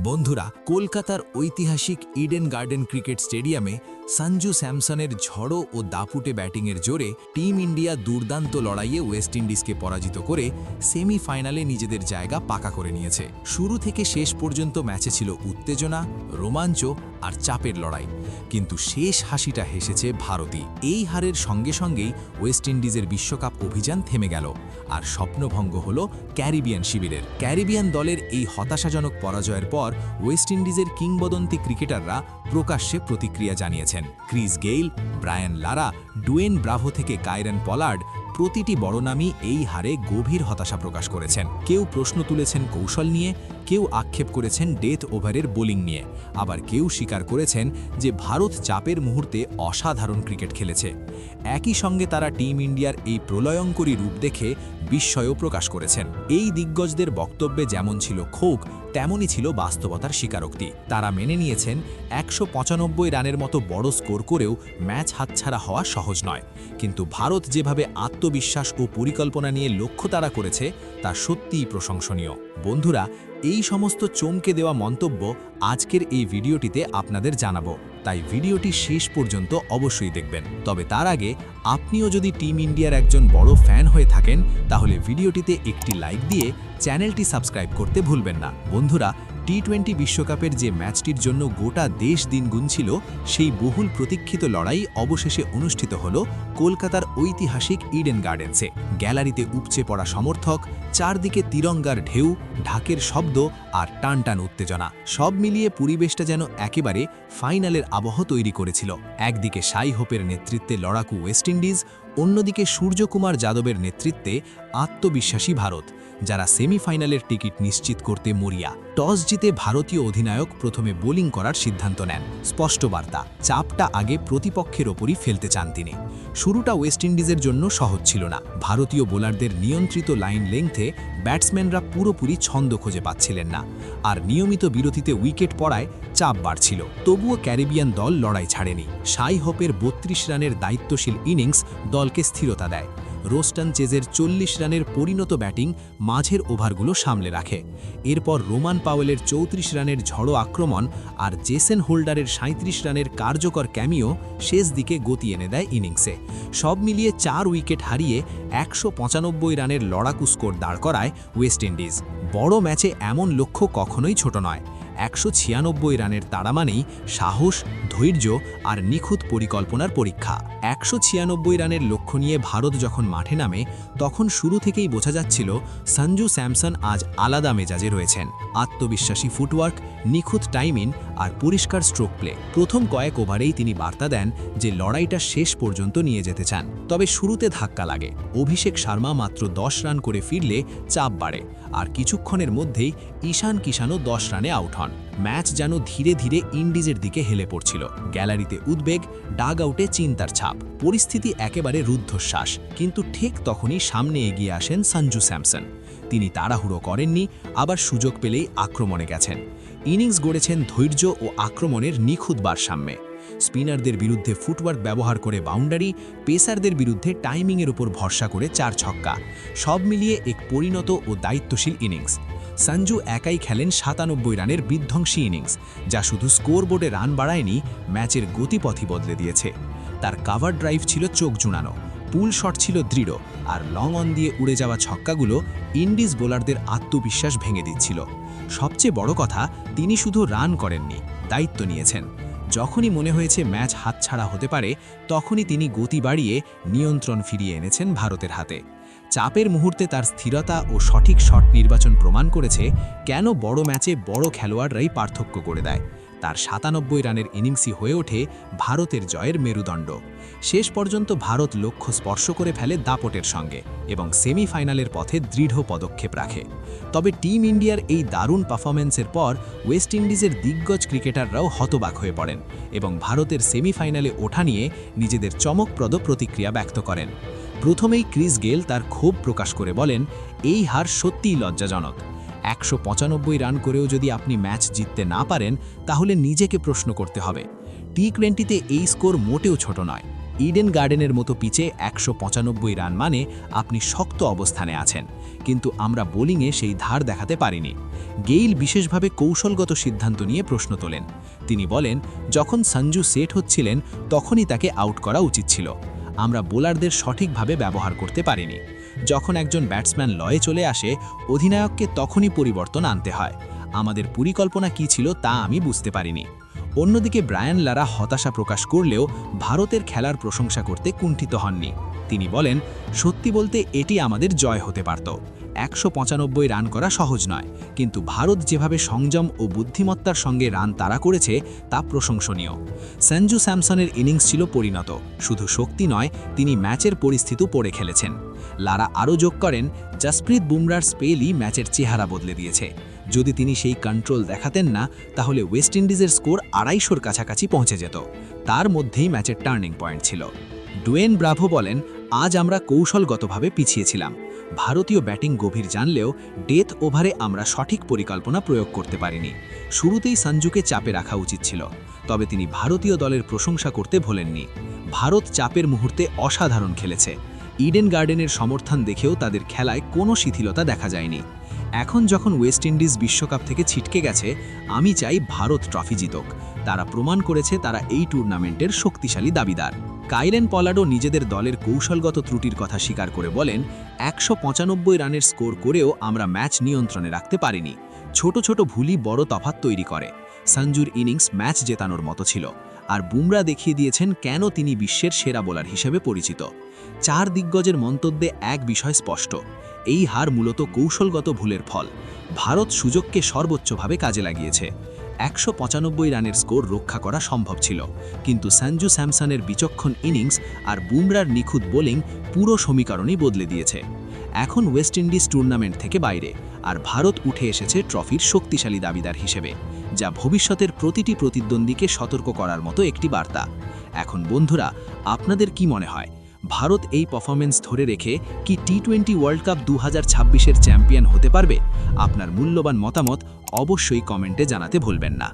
বন্ধুরা, কলকাতার ঐতিহাসিক ইডেন গার্ডেন ক্রিকেট স্টেডিয়ামে সঞ্জু স্যামসনের ঝড়ো ও দাপুটে ব্যাটিংয়ের জোরে টিম ইন্ডিয়া দুর্দান্ত লড়াইয়ে ওয়েস্ট ইন্ডিজকে পরাজিত করে সেমিফাইনালে নিজেদের জায়গা পাকা করে নিয়েছে। শুরু থেকে শেষ পর্যন্ত ম্যাচে ছিল উত্তেজনা, রোমাঞ্চ আর চাপের লড়াই, কিন্তু শেষ হাসিটা হেসেছে ভারতই। এই হারের সঙ্গে সঙ্গেই ওয়েস্ট ইন্ডিজের বিশ্বকাপ অভিযান থেমে গেল, আর স্বপ্নভঙ্গ হল ক্যারিবিয়ান শিবিরের। ক্যারিবিয়ান দলের এই হতাশাজনক পরাজয়ের পর ওয়েস্ট ইন্ডিজের কিংবদন্তি ক্রিকেটাররা প্রকাশ্যে প্রতিক্রিয়া জানিয়েছেন। Chris Gayle, Brian Lara, Dwayne Bravo থেকে কায়রন পলার্ড প্রতিটি বড় নামই এই হারে গভীর হতাশা প্রকাশ করেছেন। কেউ প্রশ্ন তুলেছেন কৌশল নিয়ে, কেউ আক্ষেপ করেছেন ডেথ ওভারের বোলিং নিয়ে, আবার কেউ স্বীকার করেছেন যে ভারত চাপের মুহূর্তে অসাধারণ ক্রিকেট খেলেছে। একই সঙ্গে তারা টিম ইন্ডিয়ার এই প্রলয়ঙ্করী রূপ দেখে বিস্ময়ও প্রকাশ করেছেন। এই দিগ্গজদের বক্তব্যে যেমন ছিল ক্ষোভ, তেমনই ছিল বাস্তবতার স্বীকারোক্তি। তারা মেনে নিয়েছেন ১৯৫ রানের মতো বড় স্কোর করেও ম্যাচ হাতছাড়া হওয়া সহজ নয়, কিন্তু ভারত যেভাবে আত্মবিশ্বাস ও পরিকল্পনা নিয়ে লক্ষ্য তাড়া করেছে তা সত্যিই প্রশংসনীয়। বন্ধুরা, এই সমস্ত চমকে দেওয়া মন্তব্য আজকের এই ভিডিওটিতে আপনাদের জানাবো, তাই ভিডিওটি শেষ পর্যন্ত অবশ্যই দেখবেন। তবে তার আগে আপনিও যদি টিম ইন্ডিয়ার একজন বড় ফ্যান হয়ে থাকেন, তাহলে ভিডিওটিতে একটি লাইক দিয়ে চ্যানেলটি সাবস্ক্রাইব করতে ভুলবেন না। বন্ধুরা, টি-20 বিশ্বকাপের যে ম্যাচটির জন্য গোটা দেশ দিন গুনছিল, সেই বহুল প্রতীক্ষিত লড়াই অবশেষে অনুষ্ঠিত হল কলকাতার ঐতিহাসিক ইডেন গার্ডেন্সে। গ্যালারিতে উপচে পড়া সমর্থক, চারদিকে তিরঙ্গার ঢেউ, ঢাকের শব্দ আর টানটান উত্তেজনা, সব মিলিয়ে পরিবেশটা যেন একেবারে ফাইনালের আবহ তৈরি করেছিল। একদিকে সাই হোপের নেতৃত্বে লড়াকু ওয়েস্ট ইন্ডিজ, অন্যদিকে সূর্যকুমার যাদবের নেতৃত্বে আত্মবিশ্বাসী ভারত, যারা সেমিফাইনালের টিকিট নিশ্চিত করতে মরিয়া। টস জিতে ভারতীয় অধিনায়ক প্রথমে বোলিং করার সিদ্ধান্ত নেন। স্পষ্ট বার্তা, চাপটা আগে প্রতিপক্ষের ওপরই ফেলতে চান তিনি। শুরুটা ওয়েস্ট ইন্ডিজের জন্য সহজ ছিল না। ভারতীয় বোলারদের নিয়ন্ত্রিত লাইন লেংথে ব্যাটসম্যানরা পুরোপুরি ছন্দ খুঁজে পাচ্ছিলেন না, আর নিয়মিত বিরতিতে উইকেট পড়ায় চাপ বাড়ছিল। তবুও ক্যারিবিয়ান দল লড়াই ছাড়েনি। সাই হোপের ৩২ রানের দায়িত্বশীল ইনিংস দলকে স্থিরতা দেয়। রোস্টন চেজের ৪০ রানের পরিণত ব্যাটিং মাঝের ওভারগুলো সামলে রাখে। এরপর রোমান পাওয়েলের ৩৪ রানের ঝড়ো আক্রমণ আর জেসন হোল্ডারের ৩৭ রানের কার্যকর ক্যামিও শেষ দিকে গতি এনে দেয় ইনিংসে। সব মিলিয়ে ৪ উইকেট হারিয়ে ১৯৫ রানের লড়াকু স্কোর দাঁড় করায় ওয়েস্ট ইন্ডিজ। বড় ম্যাচে এমন লক্ষ্য কখনোই ছোট নয়। ১৯৬ রানের তাড়া মানেই সাহস, ধৈর্য আর নিখুঁত পরিকল্পনার পরীক্ষা। ১৯৬ রানের লক্ষ্য নিয়ে ভারত যখন মাঠে নামে, তখন শুরু থেকেই বোঝা যাচ্ছিল সঞ্জু স্যামসন আজ আলাদা মেজাজে রয়েছেন। আত্মবিশ্বাসী ফুটওয়ার্ক, নিখুঁত টাইমিং আর পরিষ্কার স্ট্রোক প্লে। প্রথম কয়েক ওভারেই তিনি বার্তা দেন যে লড়াইটা শেষ পর্যন্ত নিয়ে যেতে চান। তবে শুরুতে ধাক্কা লাগে। অভিষেক শর্মা মাত্র ১০ রান করে ফিরলে চাপ বাড়ে, আর কিছুক্ষণের মধ্যেই ঈশান কিষানও ১০ রানে আউট হন। ম্যাচ যেন ধীরে ধীরে ইন্ডিজের দিকে হেলে পড়ছিল। গ্যালারিতে উদ্বেগ, ডাগ আউটে চিন্তার ছাপ, পরিস্থিতি একেবারে রুদ্ধশ্বাস। কিন্তু ঠিক তখনই সামনে এগিয়ে আসেন সঞ্জু স্যামসন। তিনি তাড়াহুড়ো করেননি, আবার সুযোগ পেলেই আক্রমণে গেছেন। ইনিংস গড়েছেন ধৈর্য ও আক্রমণের নিখুঁত ভারসাম্যে। স্পিনারদের বিরুদ্ধে ফুটওয়ার্ক ব্যবহার করে বাউন্ডারি, পেসারদের বিরুদ্ধে টাইমিংয়ের উপর ভরসা করে ৪ ছক্কা। সব মিলিয়ে এক পরিণত ও দায়িত্বশীল ইনিংস। সঞ্জু একাই খেলেন ৯৭ রানের বিধ্বংসী ইনিংস, যা শুধু স্কোরবোর্ডে রান বাড়ায়নি, ম্যাচের গতিপথই বদলে দিয়েছে। তার কাভার ড্রাইভ ছিল চোখ জুড়ানো, পুল শট ছিল দৃঢ়, আর লং অন দিয়ে উড়ে যাওয়া ছক্কাগুলো ইন্ডিজ বোলারদের আত্মবিশ্বাস ভেঙে দিচ্ছিল। সবচেয়ে বড় কথা, তিনি শুধু রান করেননি, দায়িত্ব নিয়েছেন। যখনই মনে হয়েছে ম্যাচ হাতছাড়া হতে পারে, তখনই তিনি গতি বাড়িয়ে নিয়ন্ত্রণ ফিরিয়ে এনেছেন ভারতের হাতে। চাপের মুহূর্তে তার স্থিরতা ও সঠিক শট নির্বাচন প্রমাণ করেছে কেন বড় ম্যাচে বড় খেলোয়াড়রাই পার্থক্য করে দেয়। তার ৯৭ রানের ইনিংসই হয়ে ওঠে ভারতের জয়ের মেরুদণ্ড। শেষ পর্যন্ত ভারত লক্ষ্য স্পর্শ করে ফেলে দাপটের সঙ্গে এবং সেমিফাইনালের পথে দৃঢ় পদক্ষেপ রাখে। তবে টিম ইন্ডিয়ার এই দারুণ পারফরম্যান্সের পর ওয়েস্ট ইন্ডিজের দিগ্গজ ক্রিকেটাররাও হতবাক হয়ে পড়েন এবং ভারতের সেমিফাইনালে ওঠা নিয়ে নিজেদের চমকপ্রদ প্রতিক্রিয়া ব্যক্ত করেন। প্রথমেই ক্রিস গেল তার ক্ষোভ প্রকাশ করে বলেন, এই হার সত্যিই লজ্জাজনক। ১৯৫ রান করেও যদি আপনি ম্যাচ জিততে না পারেন, তাহলে নিজেকে প্রশ্ন করতে হবে। টি-20তে এই স্কোর মোটেও ছোট নয়। ইডেন গার্ডেনের মতো পিচে ১৯৫ রান মানে আপনি শক্ত অবস্থানে আছেন, কিন্তু আমরা বোলিংয়ে সেই ধার দেখাতে পারিনি। গেইল বিশেষভাবে কৌশলগত সিদ্ধান্ত নিয়ে প্রশ্ন তোলেন। তিনি বলেন, যখন সঞ্জু সেট হচ্ছিলেন তখনই তাকে আউট করা উচিত ছিল। আমরা বোলারদের সঠিকভাবে ব্যবহার করতে পারিনি। যখন একজন ব্যাটসম্যান লয়ে চলে আসে, অধিনায়ককে তখনই পরিবর্তন আনতে হয়। আমাদের পরিকল্পনা কী ছিল তা আমি বুঝতে পারিনি। অন্যদিকে ব্রায়ান লারা হতাশা প্রকাশ করলেও ভারতের খেলার প্রশংসা করতে কুণ্ঠিত হননি। তিনি বলেন, সত্যি বলতে এটি আমাদের জয় হতে পারত। ১৯৫ রান করা সহজ নয়, কিন্তু ভারত যেভাবে সংযম ও বুদ্ধিমত্তার সঙ্গে রান তাড়া করেছে তা প্রশংসনীয়। সঞ্জু স্যামসনের ইনিংস ছিল পরিণত, শুধু শক্তি নয়, তিনি ম্যাচের পরিস্থিতিও পড়ে খেলেছেন। লারা আরও যোগ করেন, জসপ্রীত বুমরার স্পেলই ম্যাচের চেহারা বদলে দিয়েছে। যদি তিনি সেই কন্ট্রোল দেখাতেন না, তাহলে ওয়েস্ট ইন্ডিজের স্কোর ২৫০-র কাছাকাছি পৌঁছে যেত। তার মধ্যেই ম্যাচের টার্নিং পয়েন্ট ছিল। ডুয়েন ব্রাভো বলেন, আজ আমরা কৌশলগতভাবে পিছিয়েছিলাম। ভারতীয় ব্যাটিং গভীর জানলেও ডেথ ওভারে আমরা সঠিক পরিকল্পনা প্রয়োগ করতে পারিনি। শুরুতেই সঞ্জুকে চাপে রাখা উচিত ছিল, তবে তিনি ভারতীয় দলের প্রশংসা করতে ভোলেননি। ভারত চাপের মুহূর্তে অসাধারণ খেলেছে। ইডেন গার্ডেনের সমর্থন দেখেও তাদের খেলায় কোনো শিথিলতা দেখা যায়নি। এখন যখন ওয়েস্ট ইন্ডিজ বিশ্বকাপ থেকে ছিটকে গেছে, আমি চাই ভারত ট্রফি জিতুক। তারা প্রমাণ করেছে তারা এই টুর্নামেন্টের শক্তিশালী দাবিদার। কাইলেন পলার্ডও নিজেদের দলের কৌশলগত ত্রুটির কথা স্বীকার করে বলেন, ১৯৫ রানের স্কোর করেও আমরা ম্যাচ নিয়ন্ত্রণে রাখতে পারিনি। ছোট ছোট ভুলই বড় তফাৎ তৈরি করে। সঞ্জুর ইনিংস ম্যাচ জেতানোর মতো ছিল, আর বুমরা দেখিয়ে দিয়েছেন কেন তিনি বিশ্বের সেরা বোলার হিসেবে পরিচিত। চার দিগ্গজের মন্তব্যে এক বিষয় স্পষ্ট, এই হার মূলত কৌশলগত ভুলের ফল। ভারত সুযোগকে সর্বোচ্চভাবে কাজে লাগিয়েছে। ১৯৫ রানের স্কোর রক্ষা করা সম্ভব ছিল, কিন্তু সঞ্জু স্যামসনের বিচক্ষণ ইনিংস আর বুমরার নিখুঁত বোলিং পুরো সমীকরণই বদলে দিয়েছে। এখন ওয়েস্ট ইন্ডিজ টুর্নামেন্ট থেকে বাইরে, আর ভারত উঠে এসেছে ট্রফির শক্তিশালী দাবিদার হিসেবে, যা ভবিষ্যতের প্রতিটি প্রতিদ্বন্দ্বীকে সতর্ক করার মতো একটি বার্তা। এখন বন্ধুরা, আপনাদের কি মনে হয়, ভারত এই পারফরমেন্স ধরে রেখে কি টি-20 ওয়ার্ল্ড কাপ ২০২৬-এর চ্যাম্পিয়ন হতে পারবে? আপনার মূল্যবান মতামত অবশ্যই কমেন্টে জানাতে ভুলবেন না।